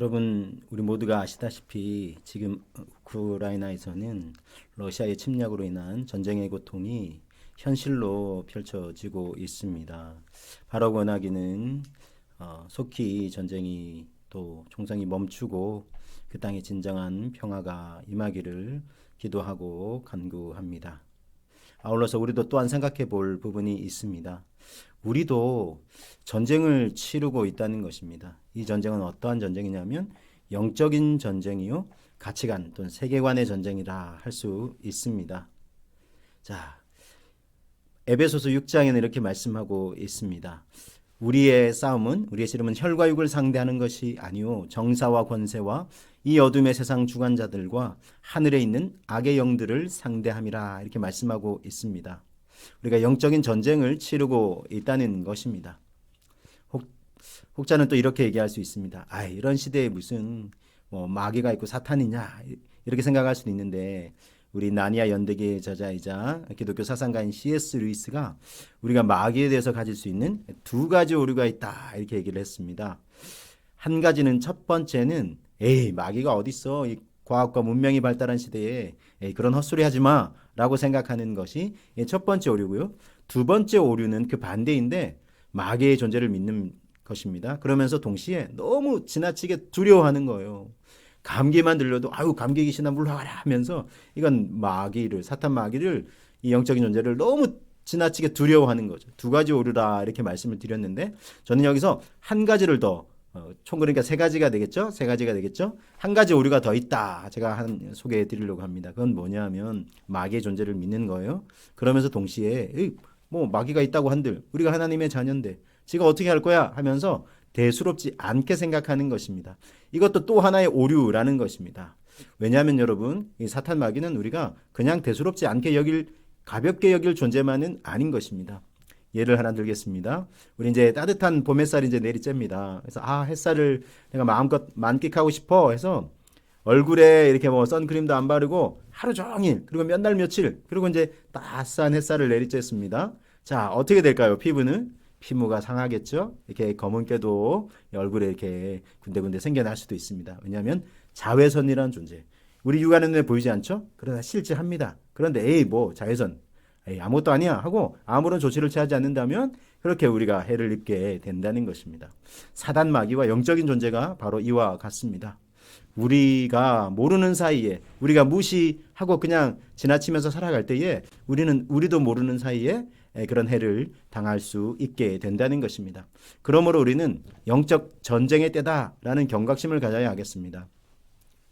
여러분, 우리 모두가 아시다시피 지금 우크라이나에서는 러시아의 침략으로 인한 전쟁의 고통이 현실로 펼쳐지고 있습니다. 바라고 원하기는 속히 전쟁이 또 총성이 멈추고 그 땅에 진정한 평화가 임하기를 기도하고 간구합니다. 아울러서 우리도 또한 생각해 볼 부분이 있습니다. 우리도 전쟁을 치르고 있다는 것입니다. 이 전쟁은 어떠한 전쟁이냐면 영적인 전쟁이요, 가치관 또는 세계관의 전쟁이라 할 수 있습니다. 자, 에베소서 6장에는 이렇게 말씀하고 있습니다. 우리의 싸움은, 우리의 씨름은 혈과 육을 상대하는 것이 아니요 정사와 권세와 이 어둠의 세상 주관자들과 하늘에 있는 악의 영들을 상대함이라, 이렇게 말씀하고 있습니다. 우리가 영적인 전쟁을 치르고 있다는 것입니다. 혹자는 또 이렇게 얘기할 수 있습니다. 이런 시대에 무슨 마귀가 있고 사탄이냐, 이렇게 생각할 수도 있는데, 우리 나니아 연대기의 저자이자 기독교 사상가인 C.S. 루이스가 우리가 마귀에 대해서 가질 수 있는 두 가지 오류가 있다, 이렇게 얘기를 했습니다. 한 가지는, 첫 번째는 마귀가 어딨어, 이 과학과 문명이 발달한 시대에 그런 헛소리 하지 마 라고 생각하는 것이 첫 번째 오류고요. 두 번째 오류는 그 반대인데, 마귀의 존재를 믿는 것입니다. 그러면서 동시에 너무 지나치게 두려워하는 거예요. 감기만 들려도 감기 귀신아 물러가라 하면서, 이건 마귀를, 사탄 마귀를, 이 영적인 존재를 너무 지나치게 두려워하는 거죠. 두 가지 오류라, 이렇게 말씀을 드렸는데, 저는 여기서 한 가지를 더, 총 그러니까 세 가지가 되겠죠? 세 가지가 되겠죠? 한 가지 오류가 더 있다, 제가 소개해 드리려고 합니다. 그건 뭐냐면 마귀의 존재를 믿는 거예요. 그러면서 동시에 마귀가 있다고 한들 우리가 하나님의 자녀인데 지가 어떻게 할 거야 하면서 대수롭지 않게 생각하는 것입니다. 이것도 또 하나의 오류라는 것입니다. 왜냐하면 여러분, 이 사탄 마귀는 우리가 그냥 대수롭지 않게 가볍게 여길 존재만은 아닌 것입니다. 예를 하나 들겠습니다. 우리 이제 따뜻한 봄 햇살이 이제 내리쬐입니다. 그래서 햇살을 내가 마음껏 만끽하고 싶어 해서 얼굴에 이렇게 선크림도 안 바르고 하루 종일, 그리고 몇 날 며칠, 그리고 이제 따스한 햇살을 내리쬐습니다. 자, 어떻게 될까요? 피부가 상하겠죠? 이렇게 검은깨도 얼굴에 이렇게 군데군데 생겨날 수도 있습니다. 왜냐하면 자외선이라는 존재, 우리 육안의 눈에 보이지 않죠? 그러나 실제 합니다. 그런데 자외선 아무것도 아니야 하고 아무런 조치를 취하지 않는다면 그렇게 우리가 해를 입게 된다는 것입니다. 사단 마귀와 영적인 존재가 바로 이와 같습니다. 우리가 모르는 사이에, 우리가 무시하고 그냥 지나치면서 살아갈 때에 우리도 모르는 사이에 그런 해를 당할 수 있게 된다는 것입니다. 그러므로 우리는 영적 전쟁의 때다라는 경각심을 가져야 하겠습니다.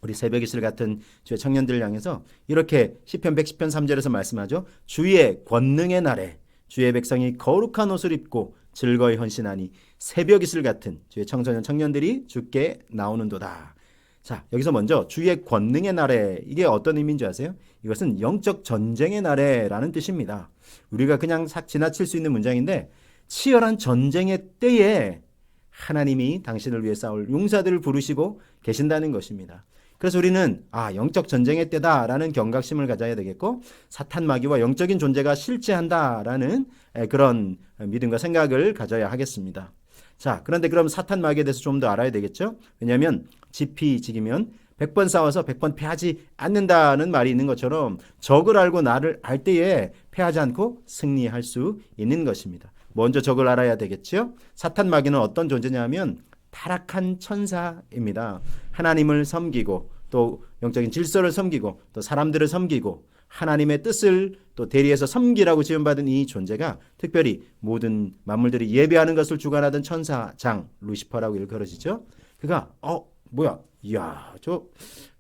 우리 새벽 이슬 같은 주의 청년들을 향해서 이렇게 시편 110편 3절에서 말씀하죠. 주의 권능의 날에 주의 백성이 거룩한 옷을 입고 즐거이 헌신하니 새벽 이슬 같은 주의 청소년 청년들이 주께 나오는도다. 자, 여기서 먼저 주의 권능의 날에, 이게 어떤 의미인지 아세요? 이것은 영적 전쟁의 날에라는 뜻입니다. 우리가 그냥 싹 지나칠 수 있는 문장인데, 치열한 전쟁의 때에 하나님이 당신을 위해 싸울 용사들을 부르시고 계신다는 것입니다. 그래서 우리는 영적 전쟁의 때다라는 경각심을 가져야 되겠고, 사탄 마귀와 영적인 존재가 실제한다라는 그런 믿음과 생각을 가져야 하겠습니다. 자, 그런데 그럼 사탄 마귀에 대해서 좀 더 알아야 되겠죠? 왜냐하면 지피지기면 100번 싸워서 100번 패하지 않는다는 말이 있는 것처럼, 적을 알고 나를 알 때에 패하지 않고 승리할 수 있는 것입니다. 먼저 적을 알아야 되겠죠? 사탄 마귀는 어떤 존재냐면 타락한 천사입니다. 하나님을 섬기고 또 영적인 질서를 섬기고 또 사람들을 섬기고 하나님의 뜻을 또 대리해서 섬기라고 지음받은 이 존재가, 특별히 모든 만물들이 예배하는 것을 주관하던 천사장 루시퍼라고 일컬어지죠. 그가 이야, 저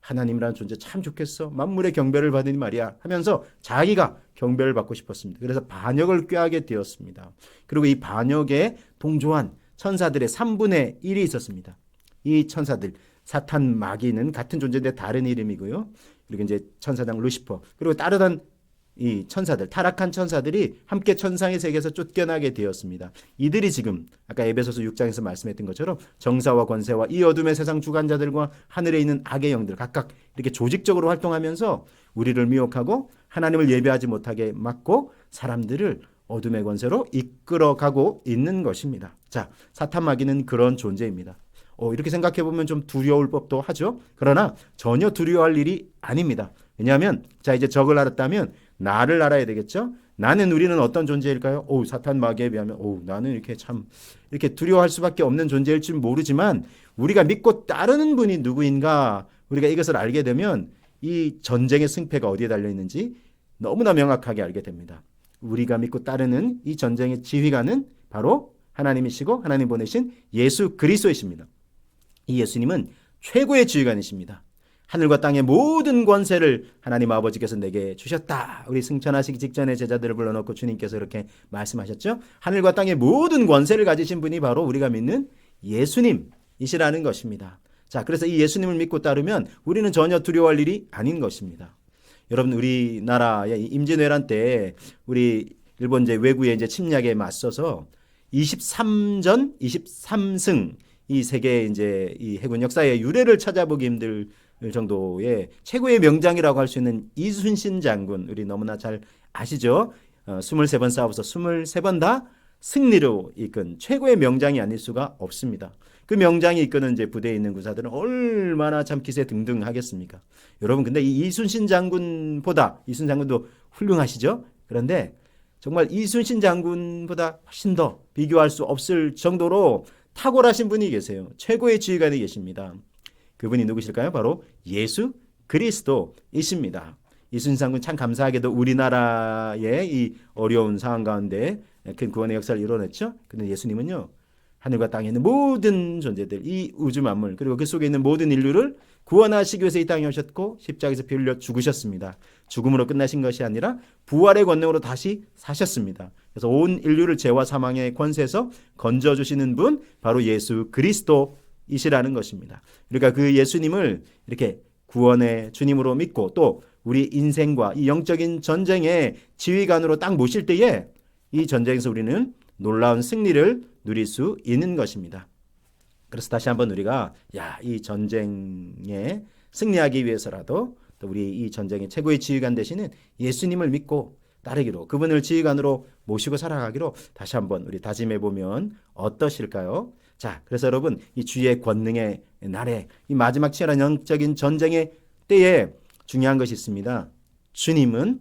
하나님이라는 존재 참 좋겠어, 만물의 경배를 받으니 말이야 하면서 자기가 경배를 받고 싶었습니다. 그래서 반역을 꾀하게 되었습니다. 그리고 이 반역에 동조한 천사들의 3분의 1이 있었습니다. 이 천사들, 사탄 마귀는 같은 존재인데 다른 이름이고요. 그리고 이제 천사장 루시퍼, 그리고 따르던 이 천사들, 타락한 천사들이 함께 천상의 세계에서 쫓겨나게 되었습니다. 이들이 지금 아까 에베소서 6장에서 말씀했던 것처럼 정사와 권세와 이 어둠의 세상 주관자들과 하늘에 있는 악의 영들, 각각 이렇게 조직적으로 활동하면서 우리를 미혹하고 하나님을 예배하지 못하게 막고 사람들을 어둠의 권세로 이끌어가고 있는 것입니다. 자, 사탄 마귀는 그런 존재입니다. 이렇게 생각해 보면 좀 두려울 법도 하죠. 그러나 전혀 두려워할 일이 아닙니다. 왜냐하면 자 이제 적을 알았다면 나를 알아야 되겠죠. 나는 우리는 어떤 존재일까요? 사탄 마귀에 비하면 나는 이렇게 참 이렇게 두려워할 수밖에 없는 존재일 줄 모르지만 우리가 믿고 따르는 분이 누구인가 우리가 이것을 알게 되면 이 전쟁의 승패가 어디에 달려 있는지 너무나 명확하게 알게 됩니다. 우리가 믿고 따르는 이 전쟁의 지휘관은 바로 하나님이시고 하나님 보내신 예수 그리스도이십니다. 이 예수님은 최고의 지휘관이십니다. 하늘과 땅의 모든 권세를 하나님 아버지께서 내게 주셨다. 우리 승천하시기 직전에 제자들을 불러놓고 주님께서 이렇게 말씀하셨죠. 하늘과 땅의 모든 권세를 가지신 분이 바로 우리가 믿는 예수님이시라는 것입니다. 자, 그래서 이 예수님을 믿고 따르면 우리는 전혀 두려워할 일이 아닌 것입니다. 여러분, 우리나라의 임진왜란 때 우리 일본 이제 외구의 이제 침략에 맞서서 23전 23승 이 세계 이제 이 해군 역사의 유래를 찾아보기 힘들 정도의 최고의 명장이라고 할 수 있는 이순신 장군, 우리 너무나 잘 아시죠? 23번 싸워서 23번 다 승리로 이끈 최고의 명장이 아닐 수가 없습니다. 그 명장이 이끄는 이제 부대에 있는 구사들은 얼마나 참 기세 등등하겠습니까? 여러분, 근데 이 이순신 장군보다, 이순신 장군도 훌륭하시죠? 그런데 정말 이순신 장군보다 훨씬 더 비교할 수 없을 정도로 탁월하신 분이 계세요. 최고의 지휘관이 계십니다. 그분이 누구실까요? 바로 예수 그리스도이십니다. 이순신 장군 참 감사하게도 우리나라의 이 어려운 상황 가운데 큰 구원의 역사를 이뤄냈죠. 근데 예수님은요, 하늘과 땅에 있는 모든 존재들, 이 우주 만물, 그리고 그 속에 있는 모든 인류를 구원하시기 위해서 이 땅에 오셨고 십자가에서 피 흘려 죽으셨습니다. 죽음으로 끝나신 것이 아니라 부활의 권능으로 다시 사셨습니다. 그래서 온 인류를 죄와 사망의 권세에서 건져주시는 분, 바로 예수 그리스도이시라는 것입니다. 그러니까 그 예수님을 이렇게 구원의 주님으로 믿고 또 우리 인생과 이 영적인 전쟁의 지휘관으로 딱 모실 때에 이 전쟁에서 우리는 놀라운 승리를 누릴 수 있는 것입니다. 그래서 다시 한번 우리가 이 전쟁에 승리하기 위해서라도 또 우리 이 전쟁의 최고의 지휘관 되시는 예수님을 믿고 따르기로, 그분을 지휘관으로 모시고 살아가기로 다시 한번 우리 다짐해 보면 어떠실까요? 자, 그래서 여러분, 이 주의 권능의 날에 이 마지막 치열한 영적인 전쟁의 때에 중요한 것이 있습니다. 주님은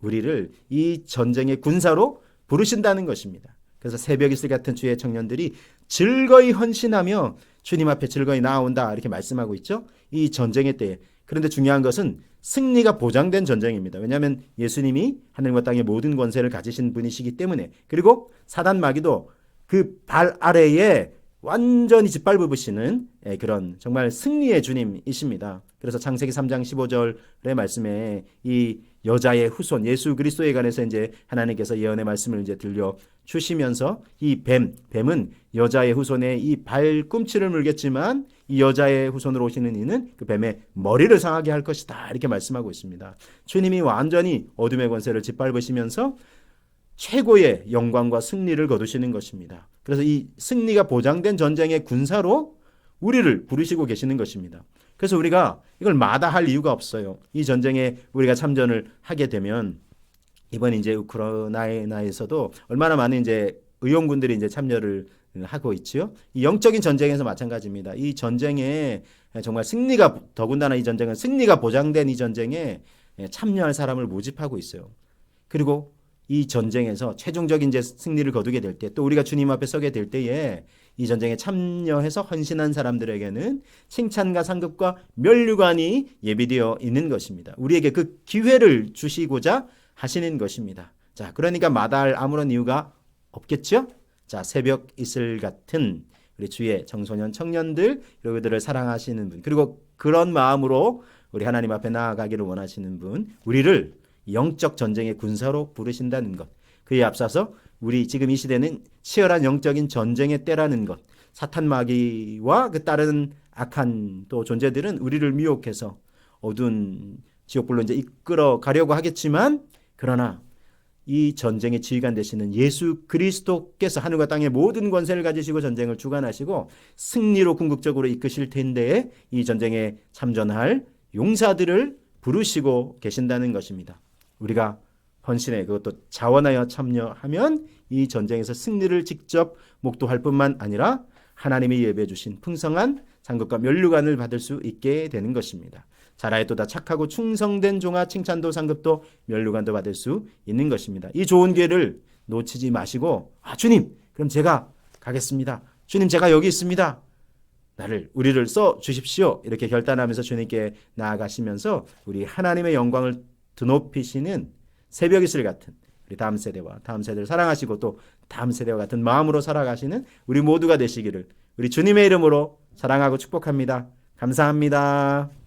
우리를 이 전쟁의 군사로 부르신다는 것입니다. 그래서 새벽 이슬 같은 주의 청년들이 즐거이 헌신하며 주님 앞에 즐거이 나아온다, 이렇게 말씀하고 있죠. 이 전쟁의 때에. 그런데 중요한 것은 승리가 보장된 전쟁입니다. 왜냐하면 예수님이 하늘과 땅의 모든 권세를 가지신 분이시기 때문에, 그리고 사단 마귀도 그 발 아래에 완전히 짓밟으시는 그런 정말 승리의 주님이십니다. 그래서 창세기 3장 15절의 말씀에 이 여자의 후손 예수 그리스도에 관해서 이제 하나님께서 예언의 말씀을 이제 들려 주시면서 이 뱀은 여자의 후손의 이 발꿈치를 물겠지만 이 여자의 후손으로 오시는 이는 그 뱀의 머리를 상하게 할 것이다, 이렇게 말씀하고 있습니다. 주님이 완전히 어둠의 권세를 짓밟으시면서 최고의 영광과 승리를 거두시는 것입니다. 그래서 이 승리가 보장된 전쟁의 군사로 우리를 부르시고 계시는 것입니다. 그래서 우리가 이걸 마다할 이유가 없어요. 이 전쟁에 우리가 참전을 하게 되면, 이번 이제 우크라이나에서도 얼마나 많은 이제 의용군들이 이제 참여를 하고 있지요. 이 영적인 전쟁에서 마찬가지입니다. 이 전쟁에 정말 승리가, 더군다나 이 전쟁은 승리가 보장된 이 전쟁에 참여할 사람을 모집하고 있어요. 그리고 이 전쟁에서 최종적인 이제 승리를 거두게 될 때, 또 우리가 주님 앞에 서게 될 때에 이 전쟁에 참여해서 헌신한 사람들에게는 칭찬과 상급과 면류관이 예비되어 있는 것입니다. 우리에게 그 기회를 주시고자 하시는 것입니다. 자, 그러니까 마다할 아무런 이유가 없겠죠? 자, 새벽 이슬 같은 우리 주의 청소년 청년들, 그리고 그들을 사랑하시는 분, 그리고 그런 마음으로 우리 하나님 앞에 나아가기를 원하시는 분, 우리를 영적 전쟁의 군사로 부르신다는 것, 그에 앞서서 우리 지금 이 시대는 치열한 영적인 전쟁의 때라는 것, 사탄 마귀와 그 따르는 악한 또 존재들은 우리를 미혹해서 어두운 지옥불로 이제 이끌어 가려고 하겠지만, 그러나 이 전쟁의 지휘관 되시는 예수 그리스도께서 하늘과 땅의 모든 권세를 가지시고 전쟁을 주관하시고 승리로 궁극적으로 이끄실 텐데, 이 전쟁에 참전할 용사들을 부르시고 계신다는 것입니다. 우리가 헌신에, 그것도 자원하여 참여하면 이 전쟁에서 승리를 직접 목도할 뿐만 아니라 하나님이 예배해 주신 풍성한 상급과 면류관을 받을 수 있게 되는 것입니다. 잘하였도다 착하고 충성된 종아 칭찬도 상급도 면류관도 받을 수 있는 것입니다. 이 좋은 기회를 놓치지 마시고 주님 그럼 제가 가겠습니다. 주님 제가 여기 있습니다. 우리를 써 주십시오. 이렇게 결단하면서 주님께 나아가시면서 우리 하나님의 영광을 드높이시는 새벽 이슬 같은 우리 다음 세대와 다음 세대를 사랑하시고 또 다음 세대와 같은 마음으로 살아가시는 우리 모두가 되시기를 우리 주님의 이름으로 사랑하고 축복합니다. 감사합니다.